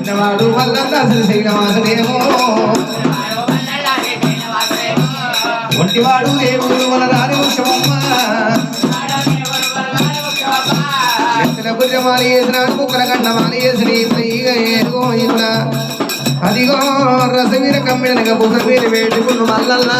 చిన్నవాడు మల్లన్న శ్రీశైలవాసుడేమో ఒంటివాడు దేవుడు మన రాని వంశమమ్మ ఎత్తుల గుర్రమాలి వేసినాడు కుక్కల గండమాలి వేసిన ఏదిగో ఇట్ల అదిగో రసవీర కమ్మిడనగా బుసవీర వేడుకున్న మల్లన్న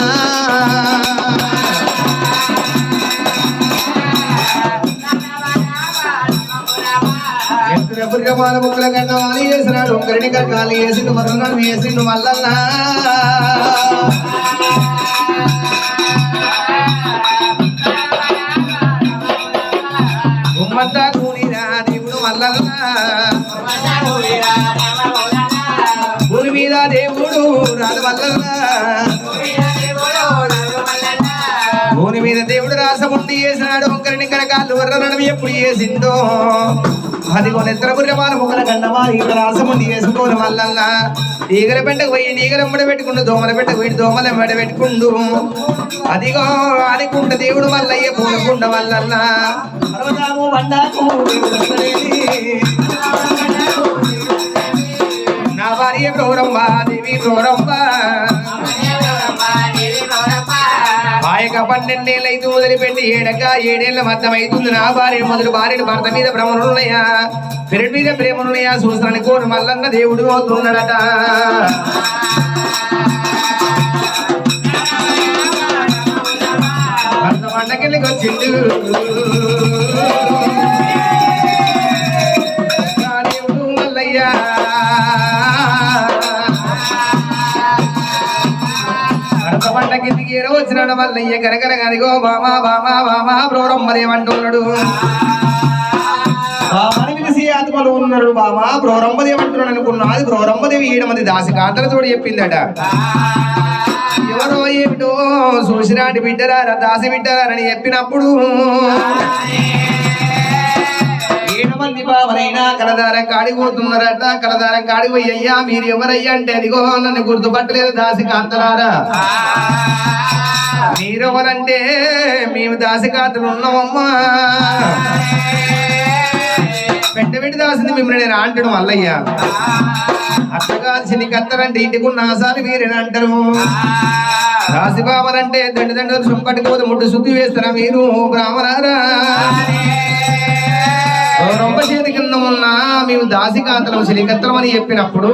ఎత్తుల గుర్రమాల ముక్కల గండమాలి వేసినాడు ఒక్కరిని కట్టాలి వేసిండు మరొన్నాడు వేసిండు మల్లన్న గుమ్మంతా కూలిరా దేవుడు మల్లన్న భూమి మీద దేవుడు రాదు మల్లన్న భూమి మీద దేవుడు రాసముండి చేసినాడు ఒక్కరిని కరకాళ్ళు వర్రనడం ఎప్పుడు చేసిండో అదిగో నెత్తర బుర్రమాల ముక్కల గండమాలి ఇక్కడ రాసముండి చేసుకోరు మల్లన్న ఈగల పెంటకు పోయి నీగల ఎంబడ పెట్టుకుండు దోమల పెంటకు పోయి దోమల ఎంబడ పెట్టుకుండు అదిగో అనుకుంట దేవుడు మల్లయ్య పూనుకుండ మల్లన్న నా భార్య ప్రౌరంబ దేవి ప్రౌరంబ ఆయక 12 ఏళ్ళైతే మొదలుపెట్టి ఏడేళ్ల మద్దం అవుతుంది నా భార్య మొదలు భార్యను భర్త మీద భ్రమలున్నాయా పెరటి మీద ప్రేమలున్నాయా చూస్తాను కోరు మల్లన్న దేవుడు అవుతున్నాడట భర్త పండకెళ్ళకి వచ్చిండు దేవుడు మల్లయ్య పంటకిందికి ఏరో వచ్చినాడు మల్లయ్య కరకర అదిగో బామా బామా బామా ప్రోరంబదేమంటున్నాడు బామాని పిలిచి ఆత్మలు ఉన్నాడు బామా ప్రోరంబదేమంటున్నాడు అనుకున్నా అది ప్రోరంబదేవి ఈడమంది దాసి కాంతలతోడు చెప్పిందట ఎవరో ఏమిటో చూసినాటి బిడ్డరారా దాసి బిడ్డరారని చెప్పినప్పుడు ఏడమంది బావనైనా కలదారం కాడిపోతున్నారట కలదారం కాడిపోయి అయ్యా మీరు ఎవరయ్యా అంటే అదిగో నన్ను గుర్తుపట్టలేదు దాసి కాంతలారా మీరెవరంటే మేము దాసి కాంతలు ఉన్నామమ్మా పెట్టి దాసింది మిమ్మల్ని నేను అంటాడు మల్లయ్య అట్టగాల్సి కత్తరంటే ఇంటికున్న ఆశాలు మీరేనా అంటారు దాసి బావనంటే దండలు సొంపట్టుకోదు ముట్టు శుద్ధి వేస్తారా మీరు బ్రాహ్మణారా రొంబ చేతి కింద ఉన్నా మేము దాసికాంతలం శిలికత్తలం అని చెప్పినప్పుడు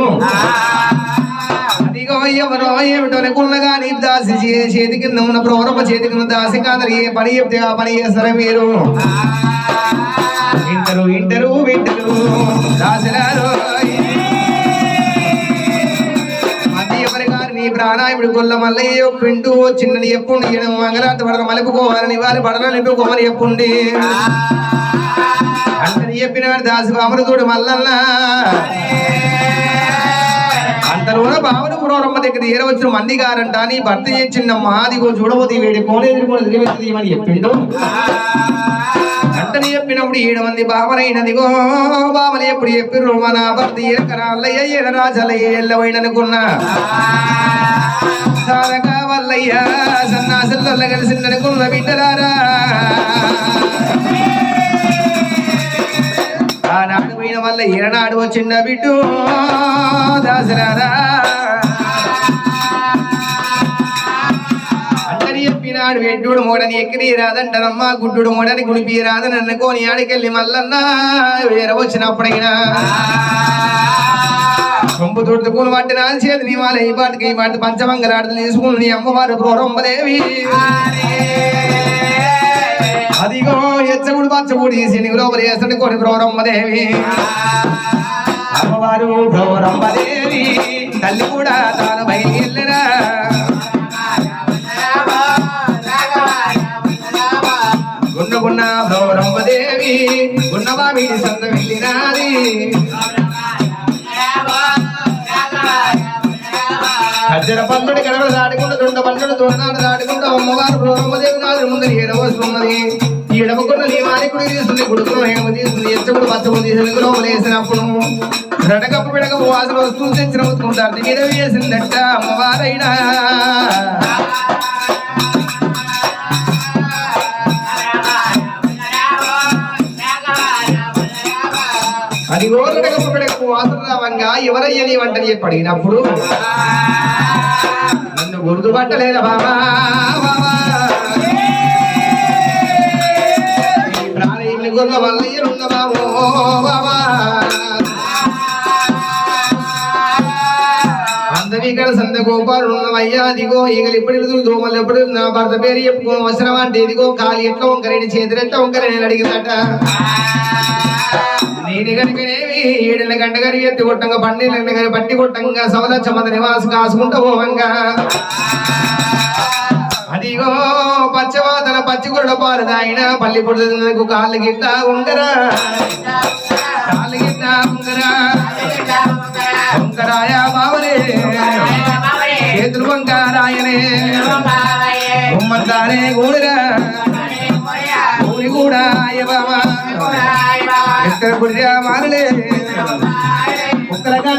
అదిగో ఎవరో ఏమిటో అనుకున్నా కానీ దాసి చేతి కింద ఉన్న ప్రౌరమ్మ చేతి కింద దాసికాంతలు ఏ పని చెప్తే ఆ పని చేస్తారా మీరు వింటరు దాసిలారు మధ్య ఎవరి గారు నీ ప్రాణాయుడు గొల్ల మల్లయ్య వింటూ చిన్నని చెప్పుండి మంగళార్త పడక మలుపుకోవాలని వారి పడల నింపుకోమని చెప్పుండి అంతని చెప్పినాడు దాసి బామరుతుడు మల్లన్న అంతలోన బామరు పురోరమ్మ దగ్గర ఏరవచ్చిన మంది గారంట నీ భర్త చిన్నమ్మ అదిగో చూడబోతే వేడి కోనేమని చెప్పిండు అంతని చెప్పినప్పుడు 7 మంది బామరైనదిగో బామలు ఎప్పుడు చెప్పిర్రు మన భర్త ఏకరాళ్ళయ్య ఏడరాజలయ్య ఎల్లవైననుకున్నా సారగా వల్లయ్య సన్నాసుల కలిసిందనుకున్న బిడ్డలారా ఆనాడు పోయిన వల్ల ఈనాడు వచ్చిండ బిడ్డు దాసరారా అందరి చెప్పినాడు వెడ్డుడు మోడని ఎక్కిరి రాదంటారమ్మా గుడ్డుడు మోడని గుడిపి రాదని అనుకోని ఆడికెళ్ళి మల్లన్న వేర వచ్చినప్పుడైనా సొంపు తొడుతుకుని పట్టిన చేతి నీ వాళ్ళ ఈ పాటి పంచమంగళాడుతలు తీసుకుని నీ అమ్మవారు ప్రోరంబదేవి అదిగో ఎచ్చగుడు పచ్చగుడి శని లోపల వేసండి కొని ప్రోరమ్మదేవి అమ్మవారు ప్రోరమ్మదేవి తల్లి కూడా తాను బయలురా గున్నగున్న ప్రోరమ్మదేవి గున్నవా వీడి సంత వెళ్ళినాది అజ్జర పన్నుడి కడవలు దాటుకుంటూ దొండ పన్నుడు దొండాలు దాటుకుంటూ అమ్మవారు ప్రోరమ్మదేవి నాడు ముందు ఏడవస్తున్నది ఎడమకున్న నీ వారికుడు తీసుకుని గుడుకులు ఏమో తీసుకుని ఎచ్చకుడు పచ్చకుడు తీసుకుని లోపల వేసినప్పుడు రడకప్పు పిడకపు వాసన వస్తువులు తెచ్చిన వస్తుకుంటారు మీద వేసిందట అమ్మవారైనా అది రడకప్పు పిడకపు వాసురావంగా ఎవరయ్య నీ వంటని చెప్పి అడిగినప్పుడు నన్ను గుర్తుపట్టలేదా బాబా ప్రాణి గుర్ల వల్లయ్యనున్న బాబో బాబా ఇక్కడ సంత గోపాలు ఉన్నవయ్యా అదిగో ఈగలు ఎప్పుడు దోమలు ఎప్పుడు నా భర్త పేరు చెప్పుకో అవసరం అంటే ఇదిగో కాలు ఎట్లా వంకరేని చేతులు ఎట్లా వంకరేని అడిగిందట నేను కనుకనేవి 7 గంట గారి ఎత్తి కొట్టంగా 12 గారి బట్టి కొట్టంగా సవదచ్చ మంది నివాసం కాసుకుంటూ పోవంగా అదిగో పచ్చవాతన పచ్చిగురుడ పాలు దాయిన పల్లి పొడుకు కాళ్ళు గిట్ట ఉంగరా కాళ్ళు గిట్ట ఉంగరా వంకరాయ బావలే చేతులు వంకారాయనే ఉమ్మంతానే గూడురా ఊరి కూడా అయ్య బాబా ఎక్కడ పుడిరా మారులే ఒక్కరగా